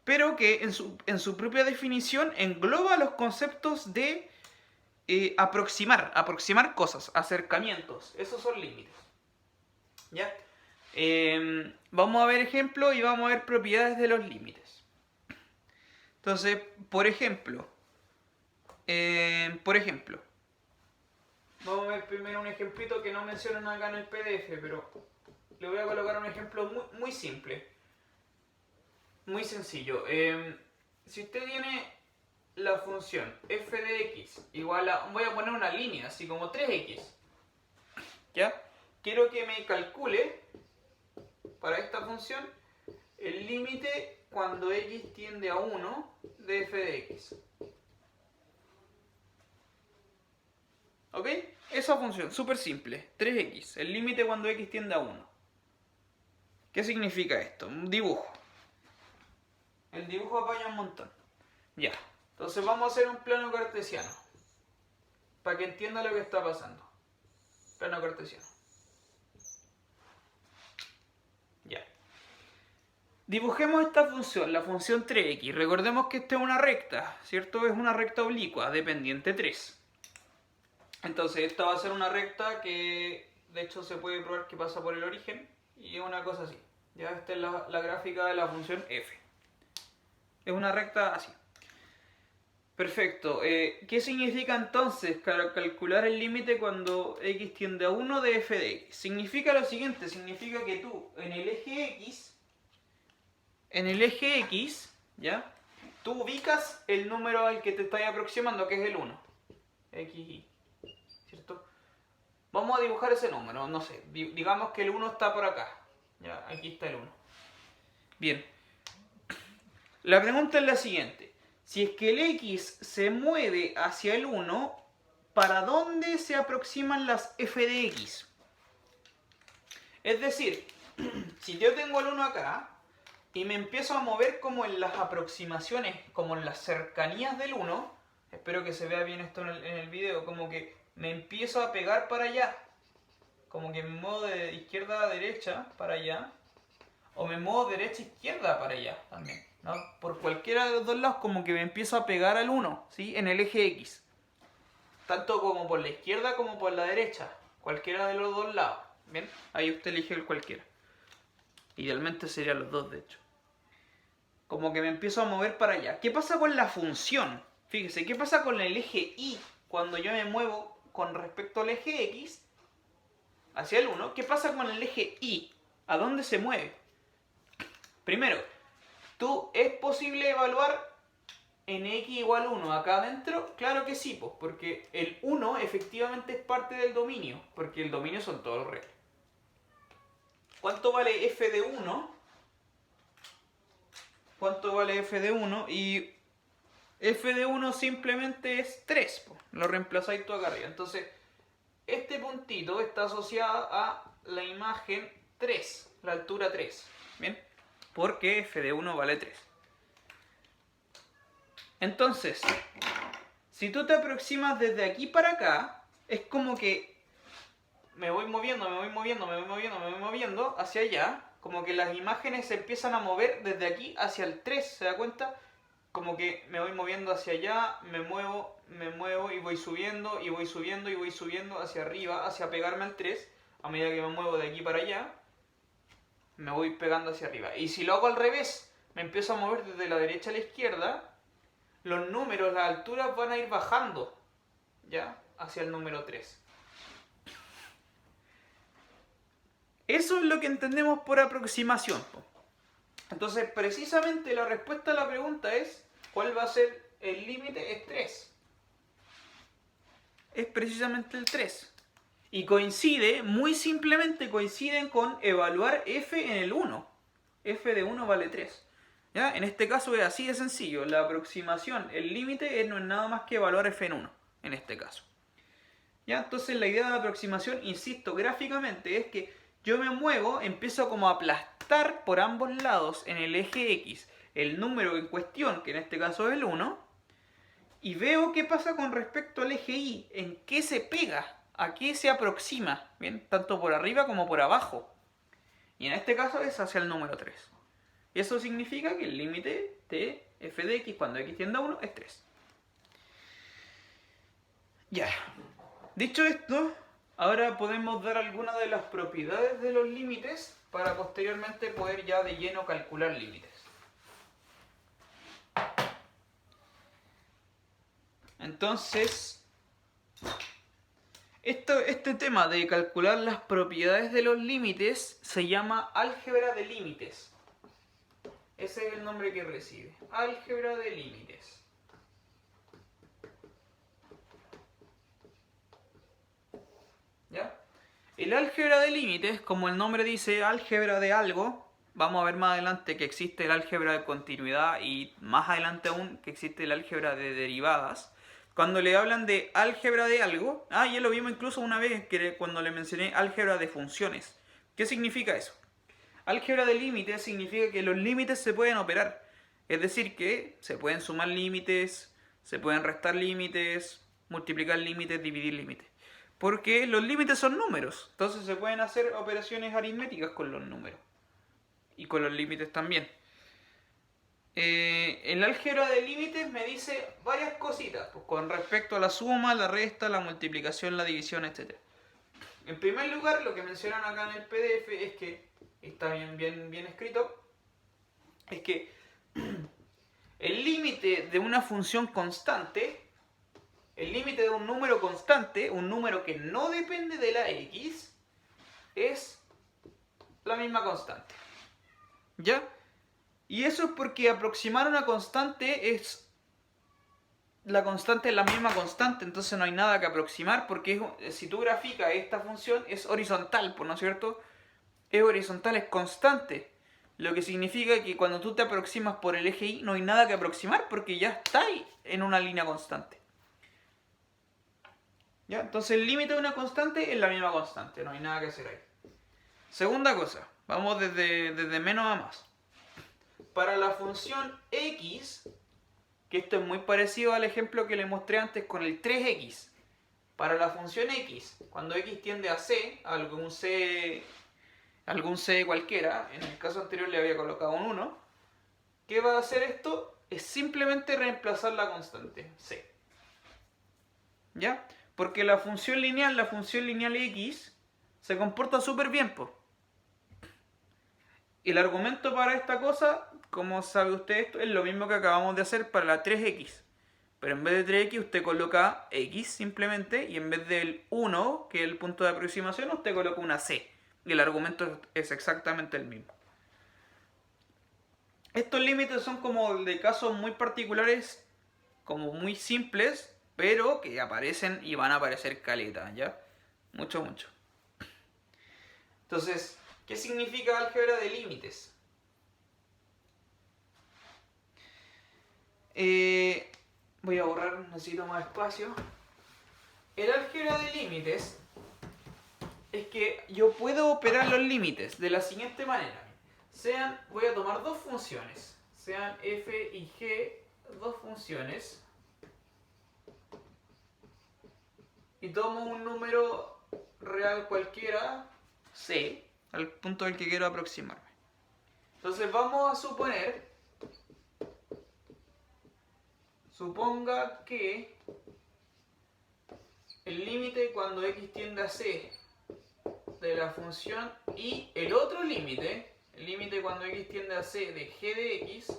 pero que en su propia definición engloba los conceptos de aproximar cosas, acercamientos, esos son límites. ¿Ya? Vamos a ver ejemplos y vamos a ver propiedades de los límites. Entonces, por ejemplo, vamos a ver primero un ejemplito que no mencionan acá en el PDF, pero le voy a colocar un ejemplo muy, muy simple, muy sencillo. Si usted tiene la función f de x igual a, voy a poner una línea, así como 3x, ¿ya? Quiero que me calcule para esta función el límite cuando x tiende a 1 de f de x. ¿Ok? Esa función, súper simple, 3x, el límite cuando x tiende a 1. ¿Qué significa esto? Un dibujo. El dibujo apaña un montón. Ya, entonces vamos a hacer un plano cartesiano, para que entienda lo que está pasando. Plano cartesiano. Ya. Dibujemos esta función, la función 3x. Recordemos que esta es una recta, ¿cierto? Es una recta oblicua de pendiente 3. Entonces esta va a ser una recta que de hecho se puede probar que pasa por el origen y es una cosa así. Ya esta es la gráfica de la función f. Es una recta así. Perfecto. ¿Qué significa entonces calcular el límite cuando x tiende a 1 de f de x? Significa lo siguiente, significa que tú en el eje x, ¿ya? Tú ubicas el número al que te estás aproximando, que es el 1. xy. ¿Cierto? Vamos a dibujar ese número, no sé, digamos que el 1 está por acá. Ya, aquí está el 1. Bien. La pregunta es la siguiente. Si es que el x se mueve hacia el 1, ¿para dónde se aproximan las f de x? Es decir, si yo tengo el 1 acá y me empiezo a mover como en las aproximaciones, como en las cercanías del 1, espero que se vea bien esto en el video, como que me empiezo a pegar para allá, como que me muevo de izquierda a derecha para allá, o me muevo de derecha a izquierda para allá también, ¿no? Por cualquiera de los dos lados, como que me empiezo a pegar al 1, ¿sí? En el eje X, tanto como por la izquierda como por la derecha, cualquiera de los dos lados. Bien, ahí usted elige el cualquiera, idealmente serían los dos de hecho. Como que me empiezo a mover para allá. ¿Qué pasa con la función? Fíjese, ¿qué pasa con el eje Y cuando yo me muevo con respecto al eje X hacia el 1? ¿Qué pasa con el eje Y? ¿A dónde se mueve? Primero, ¿es posible evaluar en x igual 1 acá adentro? Claro que sí, pues, porque el 1 efectivamente es parte del dominio, porque el dominio son todos los reales. ¿Cuánto vale f de 1? ¿Cuánto vale f de 1? Y f de 1 simplemente es 3, pues. Lo reemplazáis tú acá arriba. Entonces, este puntito está asociado a la imagen 3, la altura 3. ¿Bien? porque f de 1 vale 3. Entonces, si tú te aproximas desde aquí para acá, es como que me voy moviendo hacia allá, como que las imágenes se empiezan a mover desde aquí hacia el 3, ¿se da cuenta? Como que me voy moviendo hacia allá, me muevo y voy subiendo hacia arriba, hacia pegarme al 3. A medida que me muevo de aquí para allá, me voy pegando hacia arriba. Y si lo hago al revés, me empiezo a mover desde la derecha a la izquierda, los números, las alturas van a ir bajando, ¿ya? Hacia el número 3. Eso es lo que entendemos por aproximación. Entonces, precisamente la respuesta a la pregunta es, ¿cuál va a ser el límite? Es 3. Es precisamente el 3. Y coincide, muy simplemente coinciden con evaluar f en el 1. f de 1 vale 3. ¿Ya? En este caso es así de sencillo. La aproximación, el límite no es nada más que evaluar f en 1, en este caso. ¿Ya? Entonces la idea de la aproximación, insisto, gráficamente es que yo me muevo, empiezo como a aplastar por ambos lados en el eje X el número en cuestión, que en este caso es el 1, y veo qué pasa con respecto al eje Y, en qué se pega, a qué se aproxima, ¿bien? Tanto por arriba como por abajo. Y en este caso es hacia el número 3. Y eso significa que el límite de f de x cuando x tiende a 1 es 3. Ya. Dicho esto, ahora podemos dar algunas de las propiedades de los límites para posteriormente poder ya de lleno calcular límites. Entonces, este tema de calcular las propiedades de los límites se llama álgebra de límites. Ese es el nombre que recibe. Álgebra de límites. ¿Ya? El álgebra de límites, como el nombre dice, álgebra de algo. Vamos a ver más adelante que existe el álgebra de continuidad y más adelante aún que existe el álgebra de derivadas. Cuando le hablan de álgebra de algo, ya lo vimos incluso una vez que cuando le mencioné álgebra de funciones. ¿Qué significa eso? Álgebra de límites significa que los límites se pueden operar. Es decir, que se pueden sumar límites, se pueden restar límites, multiplicar límites, dividir límites. Porque los límites son números. Entonces se pueden hacer operaciones aritméticas con los números. Y con los límites también. El álgebra de límites me dice varias cositas. Pues, con respecto a la suma, la resta, la multiplicación, la división, etc. En primer lugar, lo que mencionan acá en el PDF es que, está bien escrito, es que el límite de una función constante, el límite de un número constante, un número que no depende de la x, es la misma constante. ¿Ya? Y eso es porque aproximar una constante es... La constante es la misma constante, entonces no hay nada que aproximar porque si tú graficas esta función es horizontal, ¿no es cierto? Es horizontal, es constante. Lo que significa que cuando tú te aproximas por el eje Y no hay nada que aproximar porque ya está ahí en una línea constante. ¿Ya? Entonces el límite de una constante es la misma constante, no hay nada que hacer ahí. Segunda cosa, vamos desde menos a más. Para la función x, que esto es muy parecido al ejemplo que le mostré antes con el 3x. Para la función x, cuando x tiende a c, algún c cualquiera, en el caso anterior le había colocado un 1, ¿qué va a hacer esto? Es simplemente reemplazar la constante, c. ¿Ya? Porque la función lineal x, se comporta súper bien, po. Y el argumento para esta cosa, como sabe usted esto, es lo mismo que acabamos de hacer para la 3x. Pero en vez de 3x usted coloca x simplemente, y en vez del 1, que es el punto de aproximación, usted coloca una c. Y el argumento es exactamente el mismo. Estos límites son como de casos muy particulares, como muy simples, pero que aparecen y van a aparecer caleta, ¿ya? Mucho. Entonces, ¿qué significa álgebra de límites? Voy a borrar, necesito más espacio. El álgebra de límites es que yo puedo operar los límites de la siguiente manera. voy a tomar dos funciones, sean f y g, dos funciones, y tomo un número real cualquiera, c, al punto al que quiero aproximarme. Entonces vamos a suponga que el límite cuando x tiende a c de la función y el otro límite, el límite cuando x tiende a c de g de x,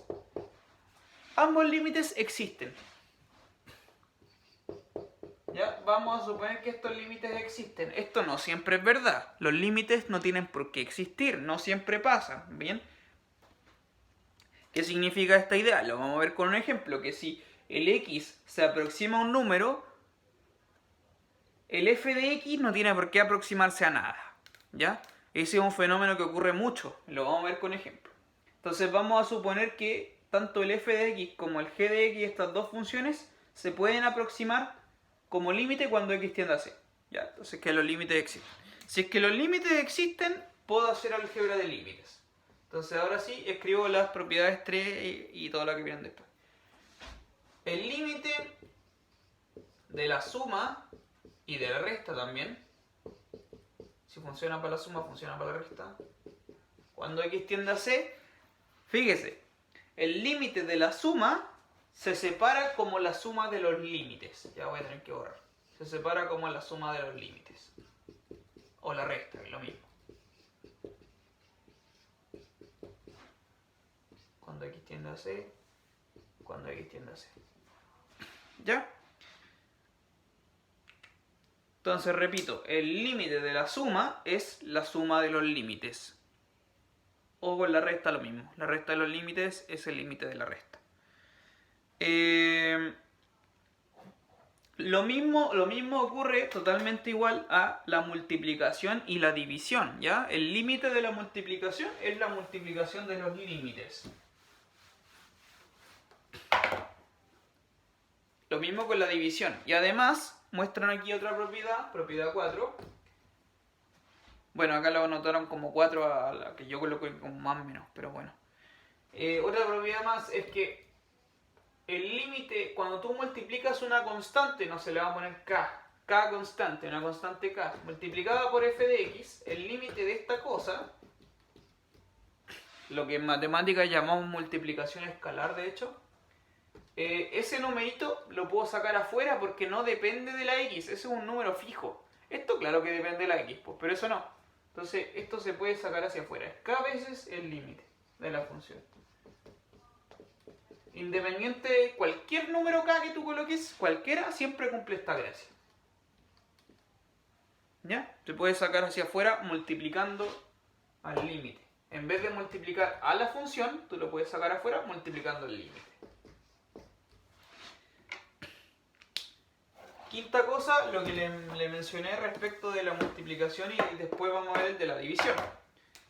ambos límites existen. ¿Ya? Vamos a suponer que estos límites existen. Esto no siempre es verdad. Los límites no tienen por qué existir, no siempre pasan. ¿Bien? ¿Qué significa esta idea? Lo vamos a ver con un ejemplo, que si el x se aproxima a un número, el f de x no tiene por qué aproximarse a nada. ¿Ya? Ese es un fenómeno que ocurre mucho, lo vamos a ver con ejemplo. Entonces vamos a suponer que tanto el f de x como el g de x, estas dos funciones, se pueden aproximar como límite cuando x tiende a c. ¿Ya? Entonces que los límites existen. Si es que los límites existen, puedo hacer álgebra de límites. Entonces ahora sí escribo las propiedades 3 y todo lo que vienen después. El límite de la suma y de la resta también, si funciona para la suma, funciona para la resta, cuando x tiende a c, fíjese, el límite de la suma se separa como la suma de los límites. Ya voy a tener que borrar. Se separa como la suma de los límites. O la resta, es lo mismo. Cuando x tiende a c, cuando x tiende a c. ¿Ya? Entonces repito, el límite de la suma es la suma de los límites. O con la resta lo mismo. La resta de los límites es el límite de la resta. Lo mismo ocurre totalmente igual a la multiplicación y la división, ¿ya? El límite de la multiplicación es la multiplicación de los límites. Lo mismo con la división. Y además muestran aquí otra propiedad, propiedad 4. Bueno, acá lo anotaron como 4 a la que yo coloqué como más o menos, pero bueno. Otra propiedad más es que el límite, cuando tú multiplicas una constante, no se le va a poner k constante, una constante k, multiplicada por f de x, el límite de esta cosa, lo que en matemáticas llamamos multiplicación escalar, de hecho, ese numerito lo puedo sacar afuera porque no depende de la x, ese es un número fijo. Esto claro que depende de la x, pues, pero eso no. Entonces esto se puede sacar hacia afuera, es k veces el límite de la función. Independiente de cualquier número k que tú coloques, cualquiera, siempre cumple esta gracia. ¿Ya? Se puede sacar hacia afuera multiplicando al límite. En vez de multiplicar a la función, tú lo puedes sacar afuera multiplicando el límite. Quinta cosa, lo que le mencioné respecto de la multiplicación y después vamos a ver el de la división.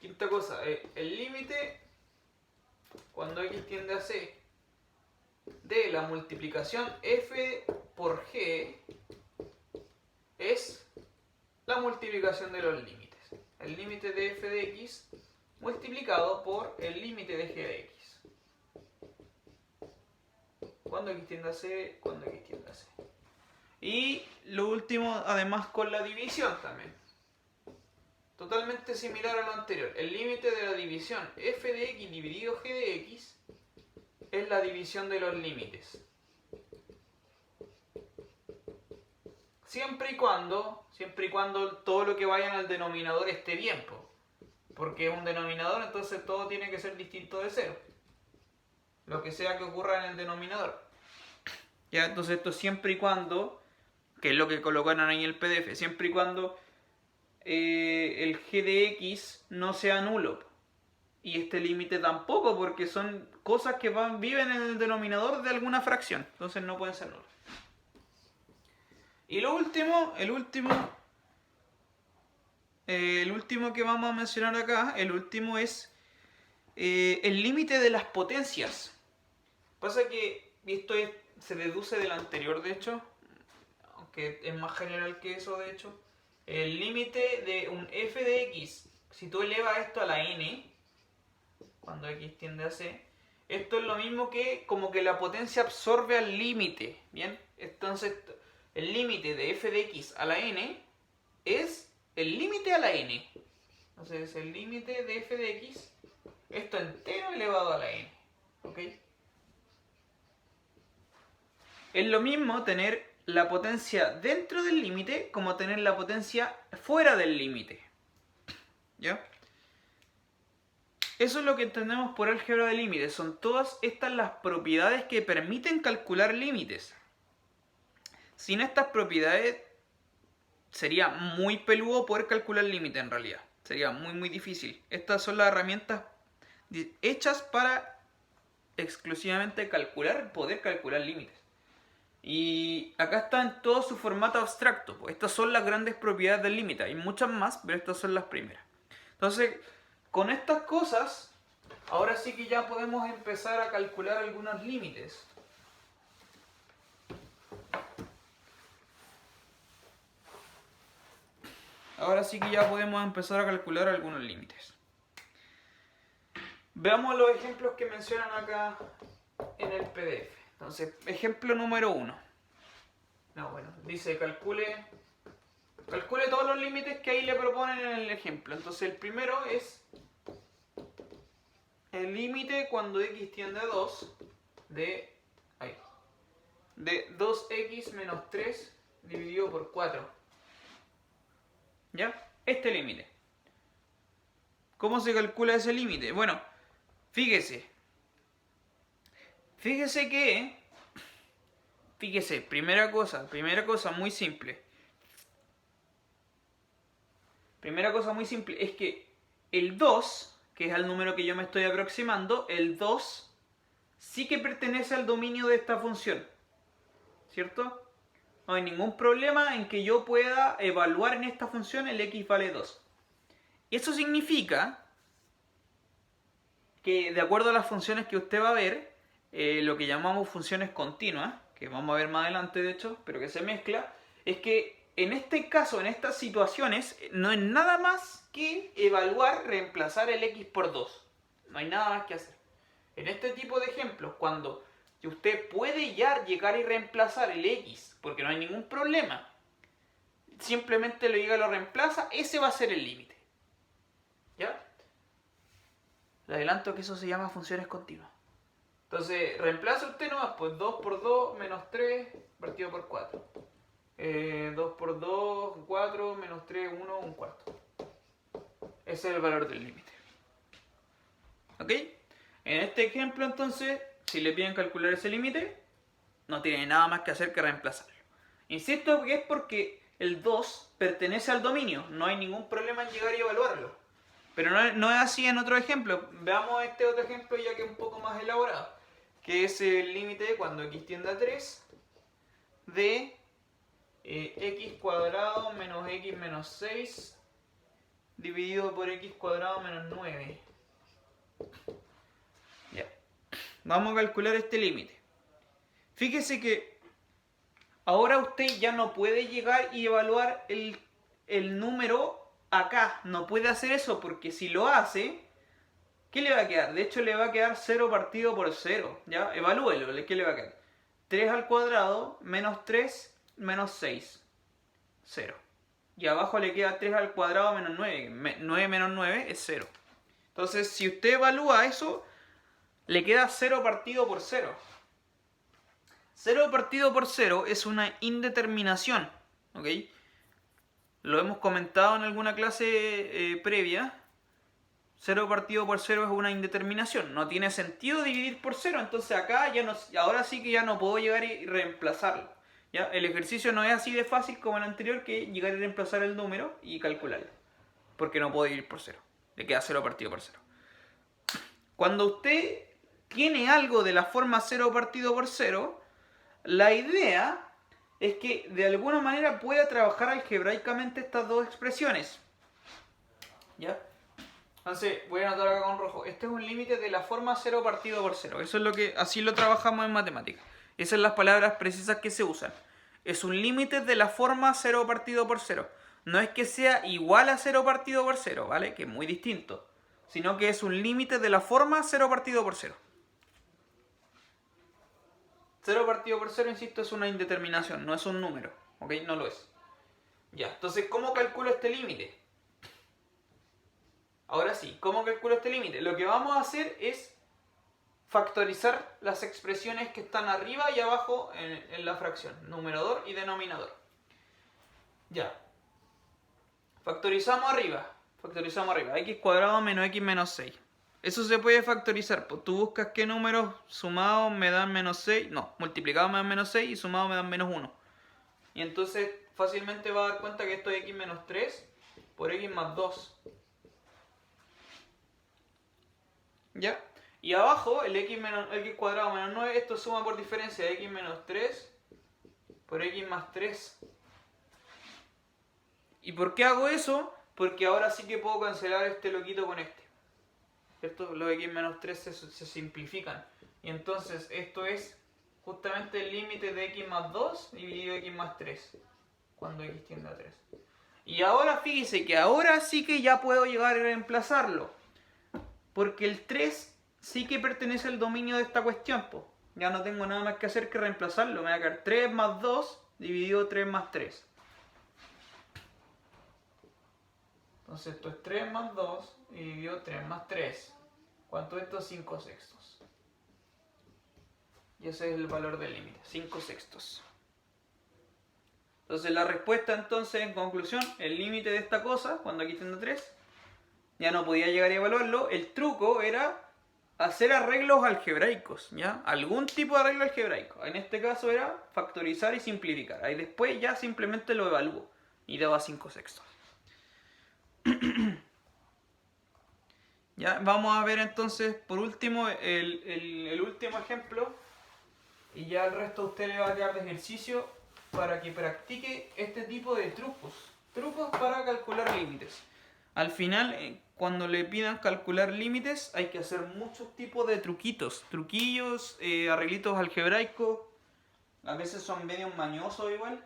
Quinta cosa, el límite cuando x tiende a c de la multiplicación f por g es la multiplicación de los límites. El límite de f de x multiplicado por el límite de g de x. Cuando x tiende a c, cuando x tiende a c. Y lo último, además con la división también. Totalmente similar a lo anterior. El límite de la división f de x dividido g de x es la división de los límites. Siempre y cuando todo lo que vaya en el denominador esté bien, porque es un denominador, entonces todo tiene que ser distinto de 0. Lo que sea que ocurra en el denominador. Ya, entonces esto siempre y cuando, que es lo que colocaron ahí en el PDF, siempre y cuando el g de x no sea nulo. Y este límite tampoco, porque son cosas que viven en el denominador de alguna fracción. Entonces no pueden ser nulos. Y el último que vamos a mencionar acá, el último es el límite de las potencias. Pasa que esto se deduce del anterior, de hecho, aunque es más general que eso, de hecho. El límite de un f de x, si tú elevas esto a la n, cuando x tiende a c, esto es lo mismo que como que la potencia absorbe al límite, ¿bien? Entonces, el límite de f de x a la n es el límite a la n. Entonces, el límite de f de x, esto entero elevado a la n, ¿ok? Es lo mismo tener la potencia dentro del límite como tener la potencia fuera del límite, ¿ya? Eso es lo que entendemos por álgebra de límites. Son todas estas las propiedades que permiten calcular límites. Sin estas propiedades sería muy peludo poder calcular límites en realidad. Sería muy difícil. Estas son las herramientas hechas para exclusivamente poder calcular límites. Y acá está en todo su formato abstracto. Estas son las grandes propiedades del límite. Hay muchas más, pero estas son las primeras. Entonces, con estas cosas, ahora sí que ya podemos empezar a calcular algunos límites. Ahora sí que ya podemos empezar a calcular algunos límites. Veamos los ejemplos que mencionan acá en el PDF. Entonces, ejemplo número 1. Dice calcule todos los límites que ahí le proponen en el ejemplo. Entonces, el primero es el límite cuando x tiende a 2 de 2x menos 3 dividido por 4. ¿Ya? Este límite. ¿Cómo se calcula ese límite? Bueno, fíjese que... primera cosa muy simple. Primera cosa muy simple es que el 2, que es el número que yo me estoy aproximando, el 2 sí que pertenece al dominio de esta función. ¿Cierto? No hay ningún problema en que yo pueda evaluar en esta función el x vale 2. Eso significa que de acuerdo a las funciones que usted va a ver, lo que llamamos funciones continuas, que vamos a ver más adelante de hecho, pero que se mezcla, es que en este caso, en estas situaciones, no es nada más que evaluar, reemplazar el x por 2. No hay nada más que hacer. En este tipo de ejemplos, cuando usted puede ya llegar y reemplazar el x, porque no hay ningún problema, simplemente lo llega y lo reemplaza, ese va a ser el límite. ¿Ya? Le adelanto que eso se llama funciones continuas. Entonces, reemplaza usted nomás, pues 2 por 2 menos 3 partido por 4. 2 por 2, 4, menos 3, 1, un cuarto. Ese es el valor del límite. ¿Ok? En este ejemplo, entonces, si le piden calcular ese límite, no tiene nada más que hacer que reemplazarlo. Insisto que es porque el 2 pertenece al dominio. No hay ningún problema en llegar y evaluarlo. Pero no es así en otro ejemplo. Veamos este otro ejemplo ya que es un poco más elaborado. Que es el límite cuando x tiende a 3 de x cuadrado menos x menos 6 dividido por x cuadrado menos 9. Ya. Vamos a calcular este límite. Fíjese que ahora usted ya no puede llegar y evaluar el número acá. No puede hacer eso porque si lo hace, ¿qué le va a quedar? De hecho le va a quedar 0 partido por 0. ¿Ya? Evalúelo. ¿Qué le va a quedar? 3 al cuadrado menos 3 menos 6. 0. Y abajo le queda 3 al cuadrado menos 9. 9 menos 9 es 0. Entonces, si usted evalúa eso, le queda 0 partido por 0. 0 partido por 0 es una indeterminación. ¿Ok? Lo hemos comentado en alguna clase previa. 0 partido por 0 es una indeterminación. No tiene sentido dividir por 0. Entonces acá ahora sí que ya no puedo llegar y reemplazarlo. ¿Ya? El ejercicio no es así de fácil como el anterior, que llegar y reemplazar el número y calcularlo. Porque no puedo dividir por 0. Le queda 0 partido por 0. Cuando usted tiene algo de la forma 0 partido por 0, la idea es que de alguna manera pueda trabajar algebraicamente estas dos expresiones. ¿Ya? Entonces, voy a anotar acá con rojo. Este es un límite de la forma 0 partido por 0. Eso es lo que, así lo trabajamos en matemáticas. Esas son las palabras precisas que se usan. Es un límite de la forma 0 partido por 0. No es que sea igual a 0 partido por 0, ¿vale? Que es muy distinto. sino que es un límite de la forma 0 partido por 0. 0 partido por 0, insisto, es una indeterminación, no es un número, ¿ok? No lo es. Ya, entonces, ¿cómo calculo este límite? Ahora sí, ¿cómo calculo este límite? Lo que vamos a hacer es factorizar las expresiones que están arriba y abajo en la fracción, numerador y denominador. Ya. Factorizamos arriba, x cuadrado menos x menos 6. Eso se puede factorizar, pues tú buscas qué números sumados me dan menos 6, no, multiplicados me dan menos 6 y sumados me dan menos 1. Y entonces fácilmente vas a dar cuenta que esto es x menos 3 por x más 2. ¿Ya? Y abajo el x cuadrado menos 9, esto suma por diferencia de x menos 3 por x más 3. ¿Y por qué hago eso? Porque ahora sí que puedo cancelar este loquito con este. ¿Cierto? Los x menos 3 se simplifican. Y entonces esto es justamente el límite de x más 2 dividido x más 3. Cuando x tiende a 3. Y ahora fíjese que ahora sí que ya puedo llegar a reemplazarlo. Porque el 3 sí que pertenece al dominio de esta cuestión. Po. Ya no tengo nada más que hacer que reemplazarlo. Me va a quedar 3 más 2 dividido 3 más 3. Entonces esto es 3 más 2 dividido 3 más 3. ¿Cuánto es esto? 5 sextos. Y ese es el valor del límite, 5 sextos. Entonces la respuesta entonces en conclusión, el límite de esta cosa, cuando aquí tiende a 3, ya no podía llegar a evaluarlo. El truco era hacer arreglos algebraicos, ¿ya? Algún tipo de arreglo algebraico. En este caso era factorizar y simplificar. Ahí después ya simplemente lo evalúo y daba 5 sextos. Ya, vamos a ver entonces por último el último ejemplo y ya el resto a usted le va a quedar de ejercicio para que practique este tipo de trucos para calcular límites. Al final, cuando le pidan calcular límites hay que hacer muchos tipos de truquillos, arreglitos algebraicos, a veces son medio mañosos igual,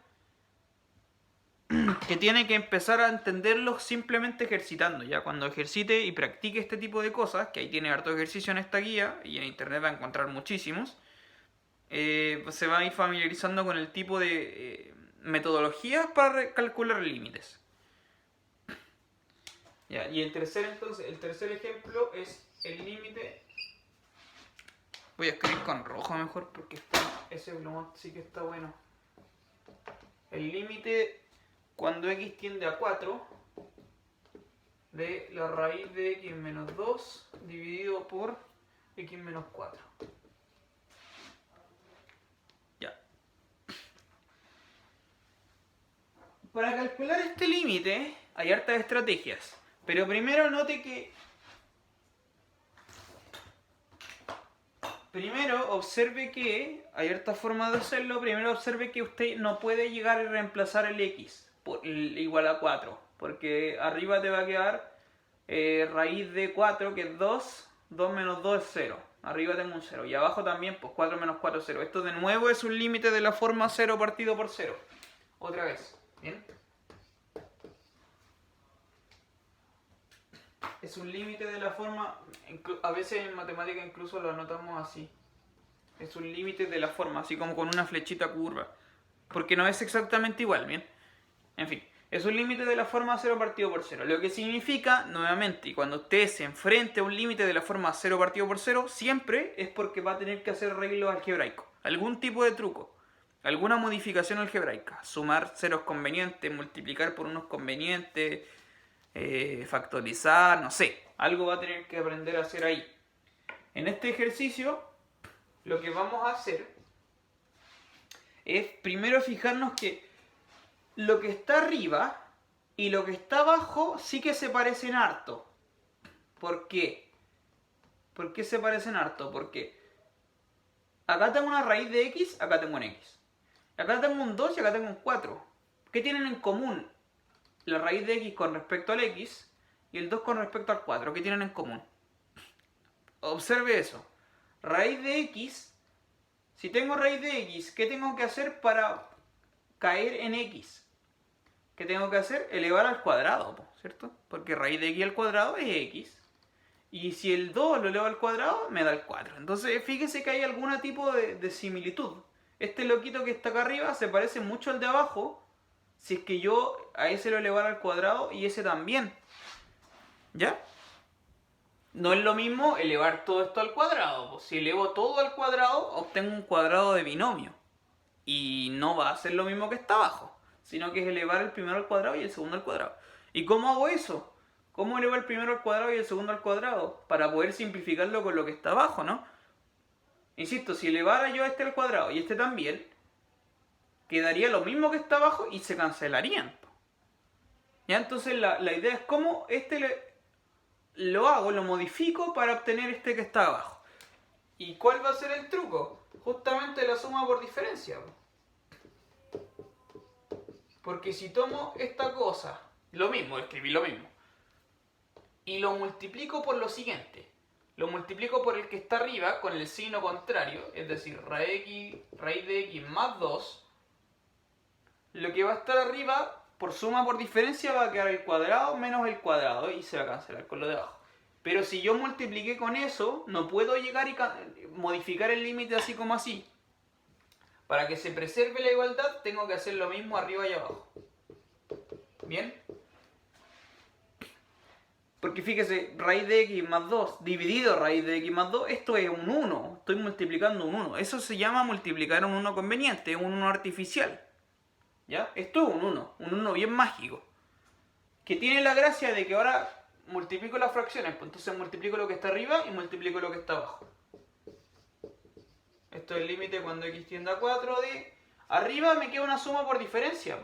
que tiene que empezar a entenderlos simplemente ejercitando. Ya cuando ejercite y practique este tipo de cosas, que ahí tiene harto ejercicio en esta guía y en internet va a encontrar muchísimos, se va a ir familiarizando con el tipo de metodologías para calcular límites. Ya, y el tercer ejemplo es el límite. Voy a escribir con rojo mejor porque ese plumón sí que está bueno. El límite cuando x tiende a 4 de la raíz de x menos 2 dividido por x menos 4. Ya. Para calcular este límite hay hartas estrategias. Pero primero note que... Primero observe que hay hartas formas de hacerlo. Primero observe que usted no puede llegar a reemplazar el x por igual a 4. Porque arriba te va a quedar raíz de 4 que es 2. 2 menos 2 es 0. Arriba tengo un 0. Y abajo también, pues 4 menos 4 es 0. Esto de nuevo es un límite de la forma 0 partido por 0. Otra vez. ¿Bien? Es un límite de la forma, a veces en matemática incluso lo anotamos así. Es un límite de la forma, así como con una flechita curva. Porque no es exactamente igual, ¿bien? En fin, es un límite de la forma 0 partido por 0. Lo que significa, nuevamente, y cuando usted se enfrente a un límite de la forma 0 partido por 0, siempre es porque va a tener que hacer arreglos algebraicos. Algún tipo de truco. Alguna modificación algebraica. Sumar ceros convenientes, multiplicar por unos convenientes... factorizar, no sé, algo va a tener que aprender a hacer ahí. En este ejercicio lo que vamos a hacer es primero fijarnos que lo que está arriba y lo que está abajo sí que se parecen harto. ¿Por qué? ¿Por qué se parecen harto? Porque acá tengo una raíz de x, acá tengo un x. Acá tengo un 2 y acá tengo un 4. ¿Qué tienen en común? La raíz de x con respecto al x y el 2 con respecto al 4. ¿Qué tienen en común? Observe eso. Raíz de x. Si tengo raíz de x, ¿qué tengo que hacer para caer en x? ¿Qué tengo que hacer? Elevar al cuadrado, ¿cierto? Porque raíz de x al cuadrado es x. Y si el 2 lo elevo al cuadrado, me da el 4. Entonces, fíjese que hay algún tipo de similitud. Este loquito que está acá arriba se parece mucho al de abajo, si es que yo a ese lo elevara al cuadrado y ese también. ¿Ya? No es lo mismo elevar todo esto al cuadrado. Pues si elevo todo al cuadrado, obtengo un cuadrado de binomio. Y no va a ser lo mismo que está abajo, sino que es elevar el primero al cuadrado y el segundo al cuadrado. ¿Y cómo hago eso? ¿Cómo elevo el primero al cuadrado y el segundo al cuadrado? Para poder simplificarlo con lo que está abajo, ¿no? Insisto, si elevara yo este al cuadrado y este también, quedaría lo mismo que está abajo y se cancelarían. ¿Ya? Entonces la idea es cómo lo hago, lo modifico para obtener este que está abajo. ¿Y cuál va a ser el truco? Justamente la suma por diferencia. Porque si tomo esta cosa, lo mismo, escribí lo mismo, y lo multiplico por lo siguiente. Lo multiplico por el que está arriba con el signo contrario, es decir, raíz de x más 2. Lo que va a estar arriba, por suma por diferencia, va a quedar el cuadrado menos el cuadrado y se va a cancelar con lo de abajo. Pero si yo multipliqué con eso, no puedo llegar y modificar el límite así como así. Para que se preserve la igualdad, tengo que hacer lo mismo arriba y abajo. ¿Bien? Porque fíjese, raíz de x más 2 dividido raíz de x más 2, esto es un 1. Estoy multiplicando un 1. Eso se llama multiplicar un 1 conveniente, un 1 artificial. ¿Ya? Esto es un 1 bien mágico. Que tiene la gracia de que ahora multiplico las fracciones. Pues entonces multiplico lo que está arriba y multiplico lo que está abajo. Esto es el límite cuando x tiende a 4 de... Arriba me queda una suma por diferencia.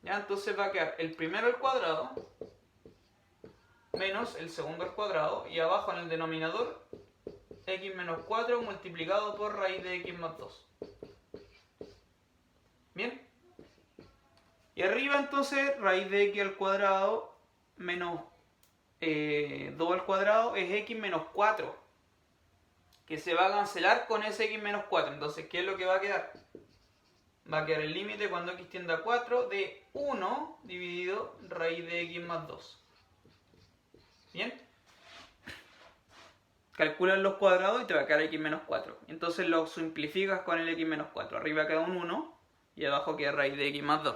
¿Ya? Entonces va a quedar el primero al cuadrado menos el segundo al cuadrado, y abajo en el denominador x menos 4 multiplicado por raíz de x más 2. ¿Bien? Y arriba entonces raíz de x al cuadrado menos 2 al cuadrado es x menos 4, que se va a cancelar con ese x menos 4. Entonces, ¿qué es lo que va a quedar? Va a quedar el límite cuando x tiende a 4 de 1 dividido raíz de x más 2. ¿Bien? Calculas los cuadrados y te va a quedar x menos 4. Entonces lo simplificas con el x menos 4. Arriba queda un 1 y abajo queda raíz de x más 2.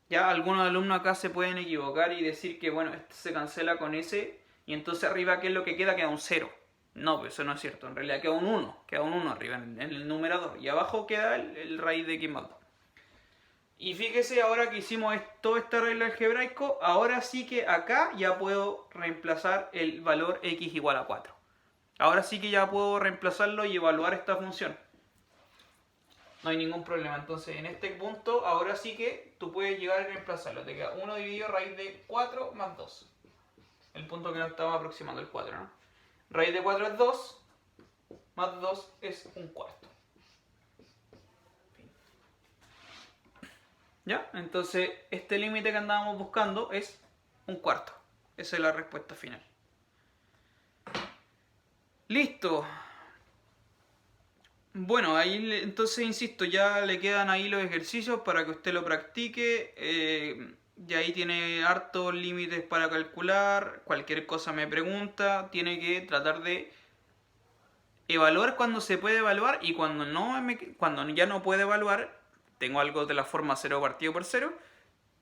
Ya algunos alumnos acá se pueden equivocar y decir que bueno, este se cancela con ese y entonces arriba ¿qué es lo que queda? Queda un 0. No, pues eso no es cierto. En realidad queda un 1 arriba en el numerador y abajo queda el raíz de x más 2. Y fíjese, ahora que hicimos todo este arreglo algebraico, ahora sí que acá ya puedo reemplazar el valor x igual a 4. Ahora sí que ya puedo reemplazarlo y evaluar esta función. No hay ningún problema. Entonces, en este punto, ahora sí que tú puedes llegar a reemplazarlo. Te queda 1 dividido raíz de 4 más 2. El punto que nos estamos aproximando, el 4, ¿no? Raíz de 4 es 2, más 2 es un cuarto. ¿Ya? Entonces, este límite que andábamos buscando es un cuarto. Esa es la respuesta final. Listo. Bueno, ahí entonces insisto, ya le quedan ahí los ejercicios para que usted lo practique. Y ahí tiene hartos límites para calcular. Cualquier cosa me pregunta. Tiene que tratar de evaluar cuando se puede evaluar y cuando cuando ya no puede evaluar, tengo algo de la forma 0 partido por 0,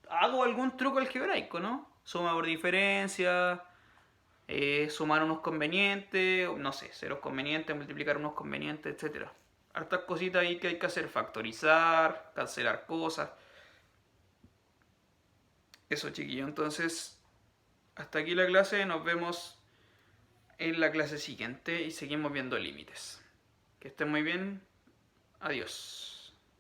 hago algún truco algebraico, ¿no? Suma por diferencia, sumar unos convenientes, no sé, ceros convenientes, multiplicar unos convenientes, etc. Hartas cositas ahí que hay que hacer, factorizar, cancelar cosas. Eso, chiquillo. Entonces, hasta aquí la clase, nos vemos en la clase siguiente y seguimos viendo límites. Que estén muy bien. Adiós.